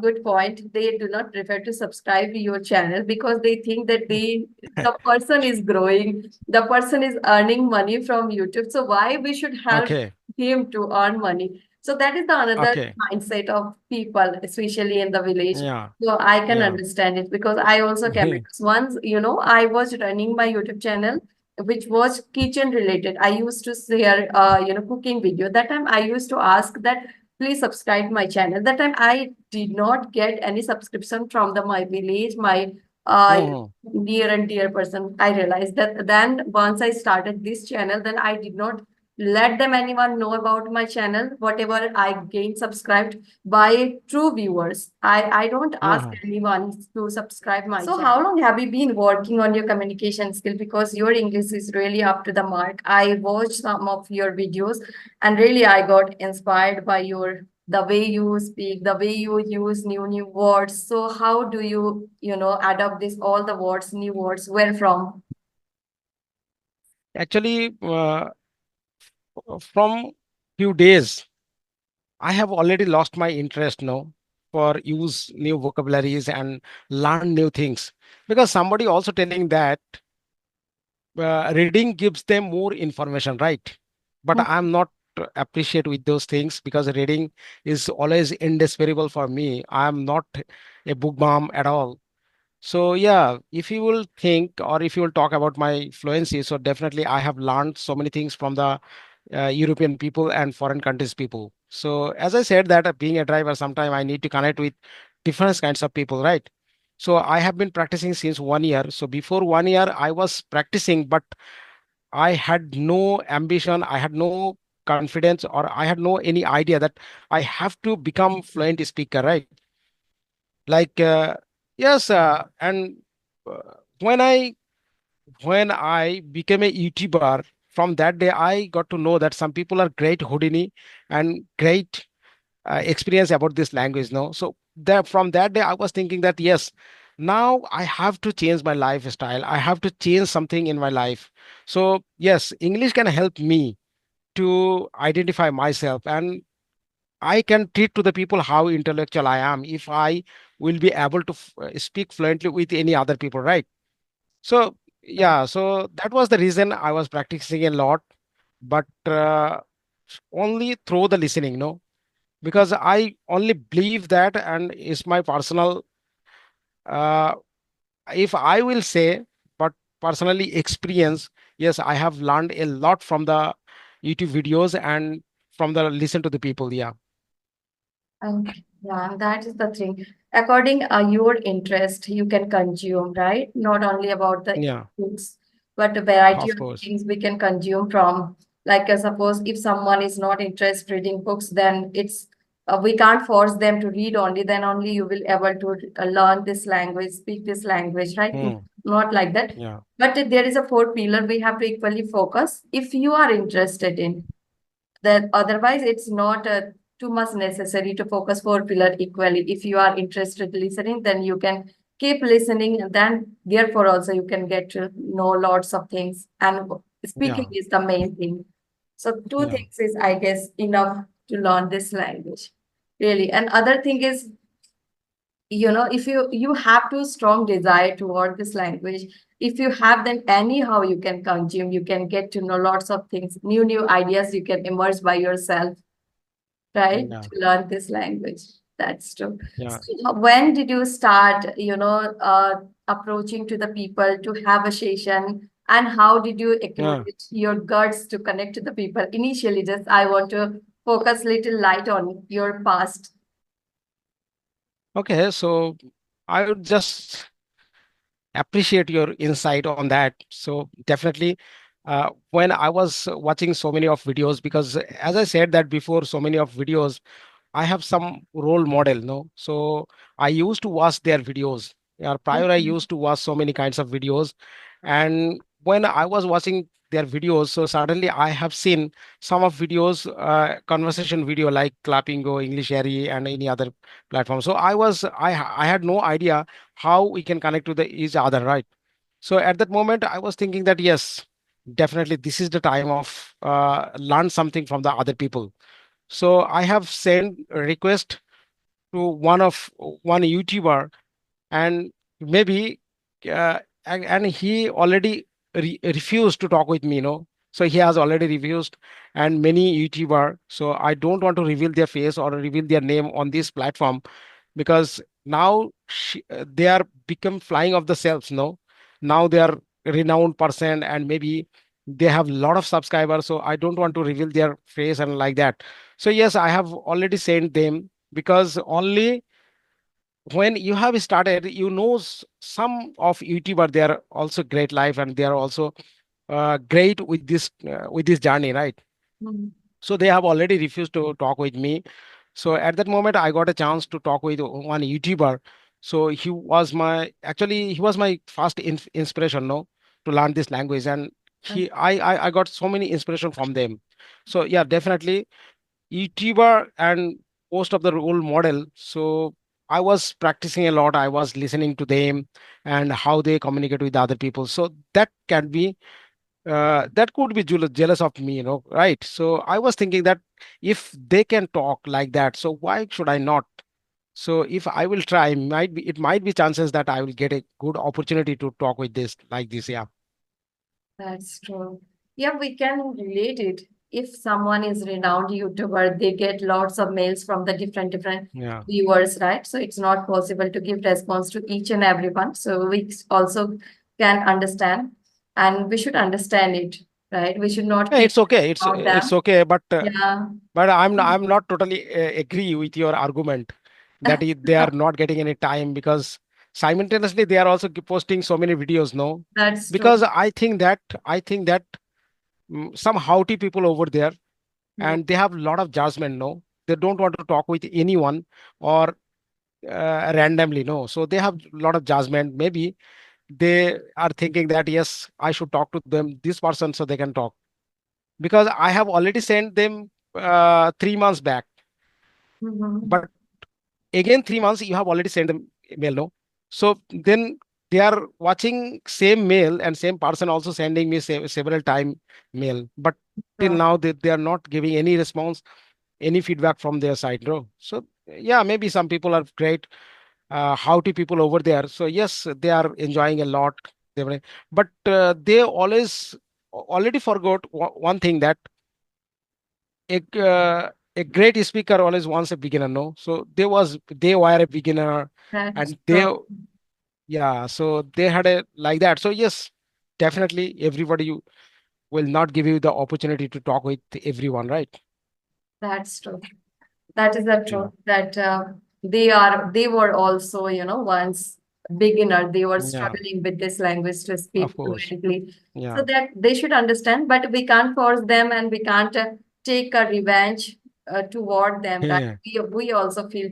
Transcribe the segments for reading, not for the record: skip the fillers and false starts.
good point. They do not prefer to subscribe to your channel because they think that the person is growing, the person is earning money from YouTube. So why we should help Okay. him to earn money? So that is the another Okay. mindset of people, especially in the village. Yeah. So I can Yeah. understand it because I also came across once, I was running my YouTube channel, which was kitchen related. I used to share, cooking video. That time I used to ask that please subscribe my channel. That time I did not get any subscription from my village, my Mhm. near and dear person. I realized that then once I started this channel, then I did not let them anyone know about my channel. Whatever I gained subscribed by true viewers. I don't ask Mhm. anyone to subscribe my channel. So how long have you been working on your communication skill? Because your English is really up to the mark. I watched some of your videos and really I got inspired by the way you speak, the way you use new words. So how do you adopt this all the words, new words? Where from? Actually, from few days, I have already lost my interest now for use new vocabularies and learn new things, because somebody also telling that reading gives them more information, right? But I'm not appreciate with those things, because reading is always indispensable for me. I'm not a book mom at all. So yeah, if you will think, or if you will talk about my fluency, so definitely I have learned so many things from the European people and foreign countries people. So as I said that being a driver, sometime I need to connect with different kinds of people, right? So I have been practicing since 1 year. So before 1 year, I was practicing, but I had no ambition, I had no confidence, or I had no any idea that I have to become fluent speaker, right? Like yes, and when I became a YouTuber, from that day I got to know that some people are great Houdini and great experience about this language. No, so that from that day I was thinking that yes, now I have to change my lifestyle. I have to change something in my life. So yes, English can help me to identify myself, and I can treat to the people how intellectual I am if I will be able to speak fluently with any other people, right? So yeah, so that was the reason I was practicing a lot, but only through the listening, no, because I only believe that, and it's my personal. Uh, if I will say, but personally experience, yes, I have learned a lot from the YouTube videos and from the listen to the people. Yeah, Yeah, that is the thing. According your interest, you can consume, right? Not only about the yeah, books, but a variety of of course. things we can consume from. Like suppose if someone is not interested reading books, then it's we can't force them to read only. Then only you will able to learn this language, speak this language, right? Hmm. Not like that. Yeah, But there is a fourth pillar we have to equally focus if you are interested in that. Otherwise it's not too much necessary to focus four pillar equally. If you are interested listening, then you can keep listening, and then therefore also you can get to know lots of things, and speaking yeah, is the main thing. So two yeah, things is, I guess, enough to learn this language, really. And other thing is, if you have too strong desire toward this language, if you have, then anyhow you can consume, you can get to know lots of things, new ideas you can emerge by yourself, right, yeah, to learn this language. That's true. yeah, So when did you start, approaching to the people to have a session, and how did you yeah. accumulate your guts to connect to the people initially? Just I want to focus little light on your past. Okay, so I would just appreciate your insight on that. So definitely, when I was watching so many of videos, because as I said that before, so many of videos, I have some role model, no? So I used to watch their videos. Yeah, prior I used to watch so many kinds of videos, and when I was watching their videos, so suddenly I have seen some of videos, conversation video like Clapping Go, English Airy, and any other platform. So I had no idea how we can connect to the each other, right? So at that moment, I was thinking that yes, definitely this is the time of learn something from the other people. So I have sent a request to one YouTuber, and maybe and he already refused to talk with me, so he has already refused, and many YouTuber, so I don't want to reveal their face or reveal their name on this platform, because now they are become flying off the shelves, no, now they are renowned person, and maybe they have a lot of subscribers, so I don't want to reveal their face and like that. So yes, I have already sent them, because only when you have started, some of YouTuber, they are also great life, and they are also great with this journey, right? Mhm. So they have already refused to talk with me. So at that moment, I got a chance to talk with one YouTuber. So he was my first inspiration, no, to learn this language, and I got so many inspiration from them. So yeah, definitely YouTuber and most of the role model. So I was practicing a lot. I was listening to them and how they communicate with other people. So that could be jealous of me, right? So I was thinking that if they can talk like that, so why should I not? So if I will try, it might be chances that I will get a good opportunity to talk with this like this. Yeah. That's true. Yeah, we can relate it. If someone is renowned YouTuber, they get lots of mails from the different Yeah. viewers, right? So it's not possible to give response to each and everyone. So we also can understand, and we should understand it, right? We should not Yeah, feel it's okay. about It's them. okay, Yeah. but I'm not totally agree with your argument that they are not getting any time, because simultaneously they are also posting so many videos, no? That's Because true. I think that some haughty people over there, Hmm. and they have a lot of judgment, no? They don't want to talk with anyone, or randomly, no? So they have a lot of judgment. Maybe they are thinking that yes, I should talk to them, this person, so they can talk, because I have already sent them 3 months back. Mhm. But again, 3 months you have already sent them mail, no? So then they are watching same mail, and same person also sending me several time mail. But till So now they are not giving any response, any feedback from their side, no? So yeah, maybe some people are great, howdy people over there. So yes, they are enjoying a lot. But they already forgot one thing, that a great speaker always wants a beginner, no? So they were a beginner, that's and they, true. yeah, so they had a like that. So yes, definitely everybody will not give you the opportunity to talk with everyone, right? That's true. That is the Yeah. truth that they were also, once beginner, they were Yeah, struggling with this language to of speak course. fluently. So Yeah. that they should understand, but we can't force them, and we can't take a revenge toward them, right? Yeah. We also feel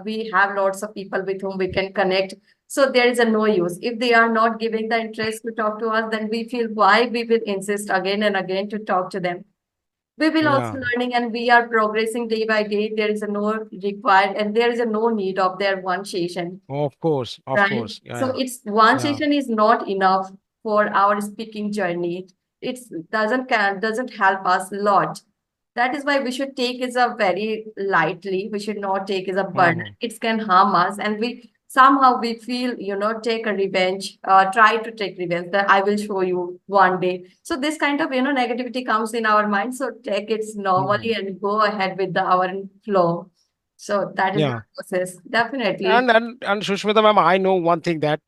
we have lots of people with whom we can connect. So there is a no use. If they are not giving the interest to talk to us, then we feel why we will insist again and again to talk to them. We will also Yeah. learning, and we are progressing day by day. There is a no required, and there is a no need of their one session, Of course. Of right? course. So Yeah. it's one Yeah. session is not enough for our speaking journey. It doesn't help us a lot. That is why we should take it a very lightly. We should not take it as a burden. Mhm. It can harm us, and we somehow we feel, take a revenge, try to take revenge, that I will show you one day. So this kind of, negativity comes in our mind. So take it normally Mhm. and go ahead with our flow. So that is the Yeah. process. Definitely. And Shushmita ma'am, I know one thing, that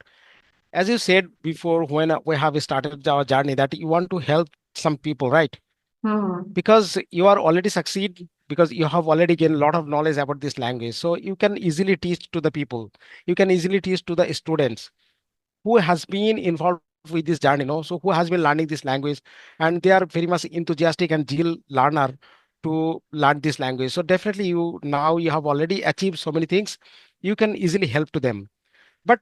as you said before, when we have started our journey, that you want to help some people, right? Hmm. Because you are already succeed, because you have already gained a lot of knowledge about this language, so you can easily teach to the people, you can easily teach to the students who has been involved with this journey, so who has been learning this language, and they are very much enthusiastic and zeal learner to learn this language. So definitely you have already achieved so many things, you can easily help to them. But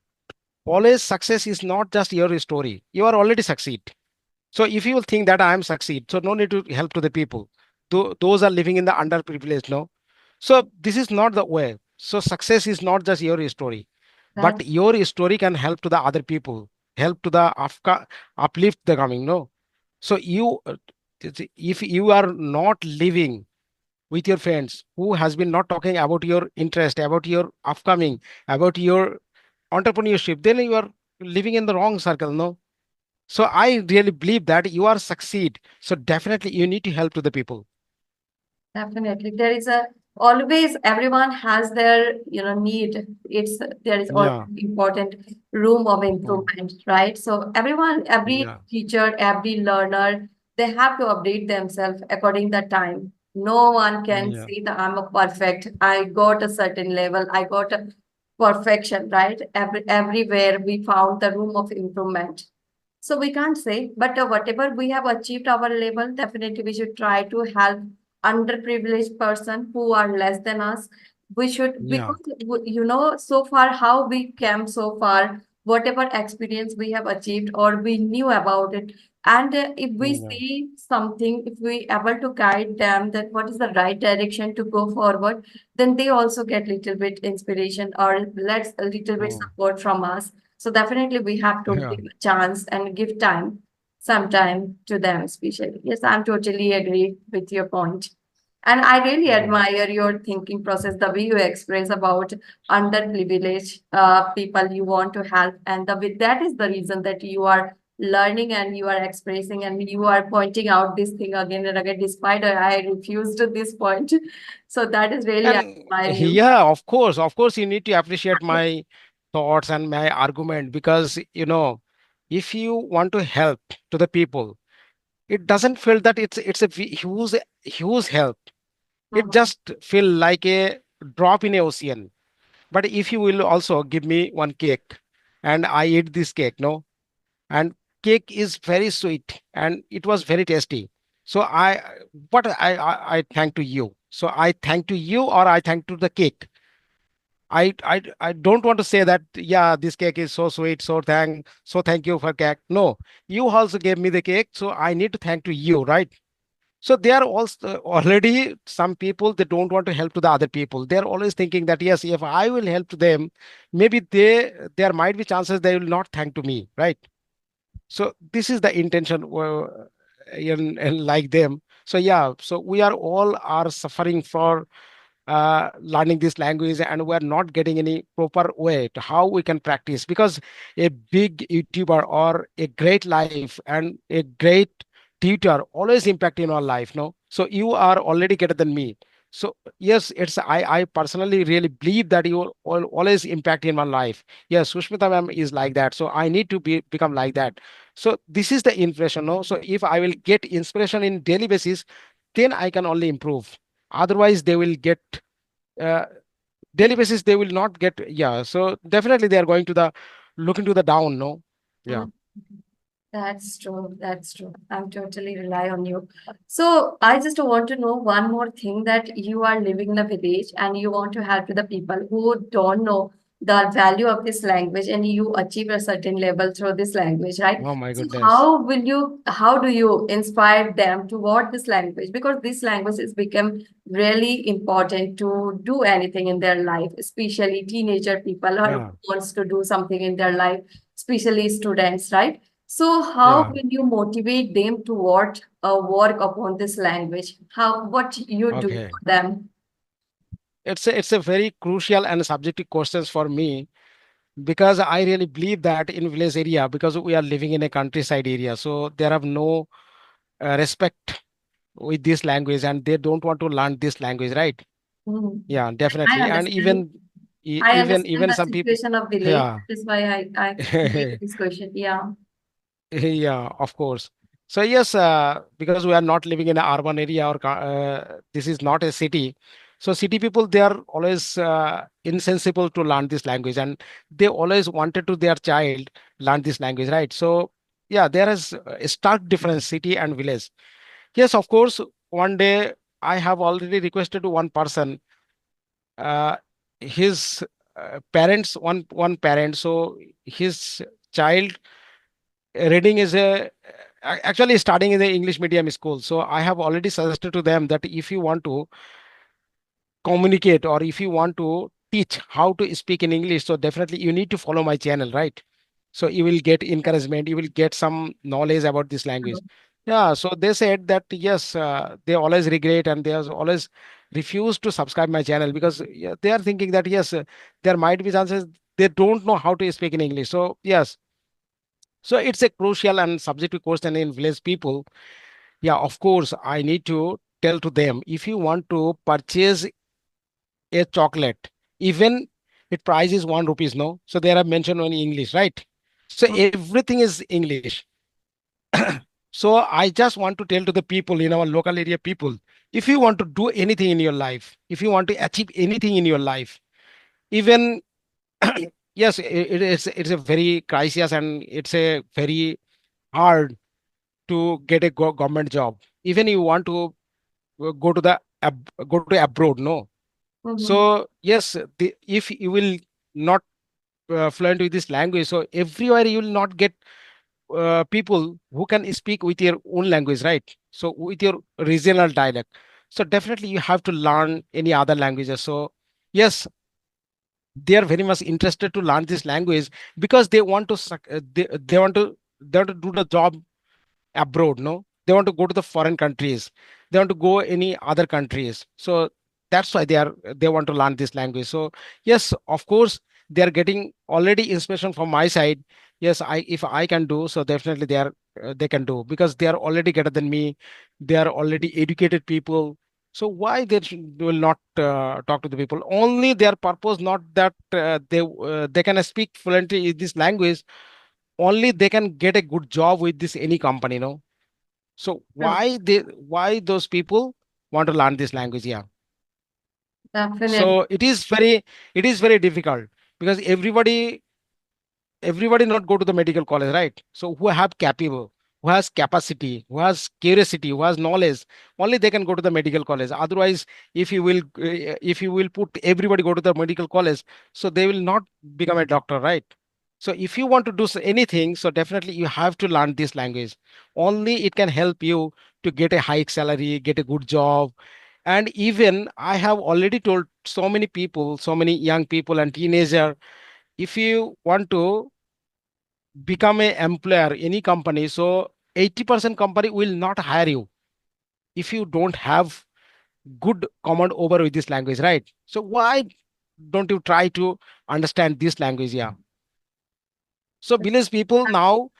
always success is not just your story, you are already succeed. So if you will think that I am succeed, so no need to help to the people. Those are living in the underprivileged, no? So this is not the way. So success is not just your story, but That's your story can help to the other people, help to the uplift the coming, no? So if you are not living with your friends who has been not talking about your interest, about your upcoming, about your entrepreneurship, then you are living in the wrong circle, no? So I really believe that you are succeed. So definitely you need to help to the people. Definitely. There is a always everyone has their, need. It's there is always Yeah. important room of Mm, improvement, right? So everyone, every yeah. teacher, every learner, they have to update themselves according the time. No one can Yeah. say that I'm a perfect. I got a certain level. I got a perfection, right? Everywhere we found the room of improvement. So we can't say, but whatever we have achieved our level, definitely we should try to help underprivileged person who are less than us. We should, Yeah. because so far how we came so far, whatever experience we have achieved or we knew about it. And if we Yeah. see something, if we able to guide them that what is the right direction to go forward, then they also get little bit inspiration or let's a little bit Mm, support from us. So definitely we have to yeah. give a chance and give time, some time to them, especially. Yes, I'm totally agree with your point. And I really Yeah. admire your thinking process, the way you express about underprivileged people you want to help. And that is the reason that you are learning and you are expressing and you are pointing out this thing again and again, despite I refused this point. So that is really, I And admire you. yeah, of course, you need to appreciate my thoughts and my argument because, if you want to help to the people, it doesn't feel that it's a huge help. It Mhm. just feel like a drop in a ocean. But if you will also give me one cake and I eat this cake, no, and cake is very sweet and it was very tasty. So I thank to you. So I thank to you or I thank to the cake. I don't want to say that, yeah, this cake is so sweet, so thank you for cake. No, you also gave me the cake, so I need to thank to you, right? So they are also already some people, they don't want to help to the other people. They're always thinking that yes, if I will help to them, maybe there might be chances they will not thank to me, right? So this is the intention in like them. So yeah, so we are all are suffering for learning this language, and we're not getting any proper way to how we can practice, because a big YouTuber or a great life and a great tutor always impact in our life, no? So you are already better than me. So yes, I personally really believe that you will always impact in my life. Yes, Sushmita ma'am is like that, so I need to become like that. So this is the inspiration, no? So if I will get inspiration in daily basis, then I can only improve. Otherwise they will get uh, daily basis, they will not get. Yeah, so definitely they are going to the look into the down, no? Yeah. Mm. That's true. That's true. I'm totally rely on you. So I just want to know one more thing, that you are living in a village and you want to help to the people who don't know the value of this language and you achieve a certain level through this language, right? Oh my So goodness. how do you inspire them toward this language? Because this language has become really important to do anything in their life, especially teenager people or who Yeah. wants to do something in their life, especially students, right? So how Yeah. will you motivate them toward work upon this language? What you do Okay. for them? It's a very crucial and subjective questions for me, because I really believe that in village area, because we are living in a countryside area, so there have no respect with this language, and they don't want to learn this language, right? Hmm. Yeah, I definitely. And understand. even e- I even understand even the some people. situation of village. Yeah. That is why I make this question. Yeah. Yeah, of course. So yes, because we are not living in an urban area, or this is not a city. So city people, they are always insensible to learn this language, and they always wanted to their child learn this language, right? So yeah, there is a stark difference, city and village. Yes, of course. One day I have already requested to one person, uh, his parents, one parent. So his child reading is actually starting in the English medium school. So I have already suggested to them that if you want to communicate, or if you want to teach how to speak in English, so definitely you need to follow my channel, right? So you will get encouragement, you will get some knowledge about this language. Yeah, so they said that yes, they always regret, and they are always refuse to subscribe my channel because yeah, they are thinking that yes, there might be chances they don't know how to speak in English. So yes, so it's a crucial and subjective question in village people. Yeah, of course, I need to tell to them if you want to purchase a chocolate, even it price is 1 rupees, no? So there are mentioned only English, right? So everything is English. So I just want to tell to the people in our local area people, if you want to do anything in your life, if you want to achieve anything in your life, even yes, it's a very crisis and it's a very hard to get a government job. Even you want to go to go to abroad, no? Mhm. So yes, if you will not fluent with this language, so everywhere you will not get people who can speak with your own language, right? So with your regional dialect. So definitely you have to learn any other languages. So yes, they are very much interested to learn this language because they want to they want to do the job abroad, no? They want to go to the foreign countries, they want to go any other countries. So that's why they want to learn this language. So yes, of course, they are getting already inspiration from my side. Yes, I if I can do, so definitely they can do because they are already better than me. They are already educated people. So why they will not talk to the people? Only their purpose, not that they can speak fluently in this language, only they can get a good job with this any company, no? So True. why those people want to learn this language? Yeah. Definitely. So it is very difficult because everybody not go to the medical college, right? So who have capable, who has capacity, who has curiosity, who has knowledge, only they can go to the medical college. Otherwise, if you will put everybody go to the medical college, so they will not become a doctor, right? So if you want to do anything, so definitely you have to learn this language. Only it can help you to get a high salary, get a good job. And even I have already told so many people, so many young people and teenager, if you want to become a employer any company, so 80% company will not hire you if you don't have good command over with this language, right? So why don't you try to understand this language? Yeah. So village people now,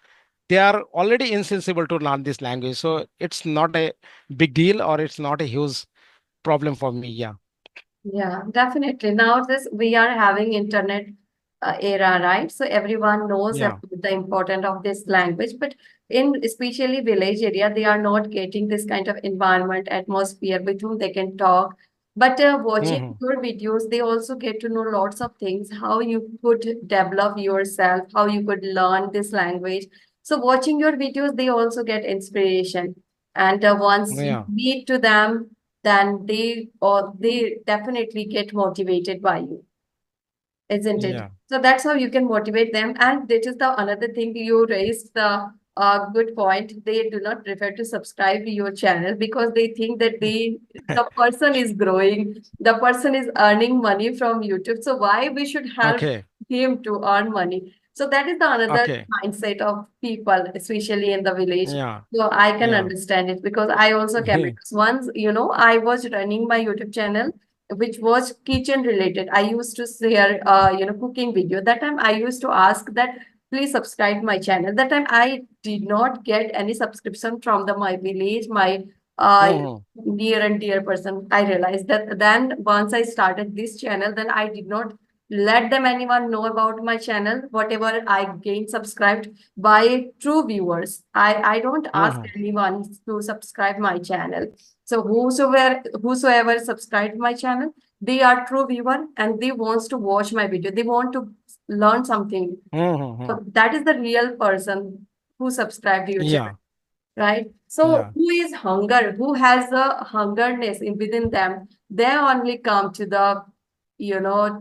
they are already insensible to learn this language, so it's not a big deal or it's not a huge problem for me. Yeah. Yeah, definitely. Now this we are having internet era, right? So everyone knows Yeah. about the importance of this language, but in especially village area, they are not getting this kind of environment, atmosphere with whom they can talk. But watching Hmm. your videos, they also get to know lots of things, how you could develop yourself, how you could learn this language. So watching your videos, they also get inspiration. And once you Yeah. meet to them, then they definitely get motivated by you, isn't it? Yeah. So that's how you can motivate them. And this is the another thing you raised the good point. They do not prefer to subscribe to your channel because they think that the person is growing, the person is earning money from YouTube. So why we should help Okay. him to earn money? So that is the another Okay. mindset of people, especially in the village. Yeah. So I can Yeah. understand it because I also came across once, I was running my YouTube channel which was kitchen related. I used to share, cooking video. That time I used to ask that please subscribe my channel. That time I did not get any subscription from my village, my Hmm. near and dear person. I realized that then once I started this channel, then I did not let them anyone know about my channel. Whatever I gained subscribed by true viewers. I don't ask Hmm. anyone to subscribe my channel. So whosoever subscribed my channel, they are true viewer and they wants to watch my video. They want to learn something. Hmm. So that is the real person who subscribed to your channel, Yeah. right? So Yeah. who is hunger? Who has the hungerness within them? They only come to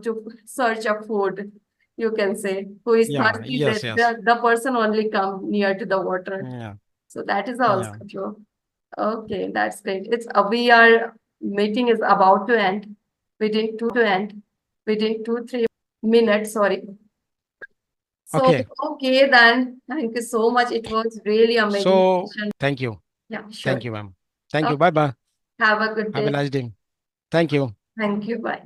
to search of food. You can say who is Yeah. thirsty, Yes. that Yes. the person only come near to the water. Yeah. So that is also Yeah. true. Okay, that's great. It's we are meeting is about to end within 2-3 minutes. Sorry. So Okay. okay then. Thank you so much. It was really amazing So session. thank you. Yeah, sure. Thank you, ma'am. Thank you. Okay. Bye bye. Have a good Have a day. nice day. Thank you. Thank you. Bye.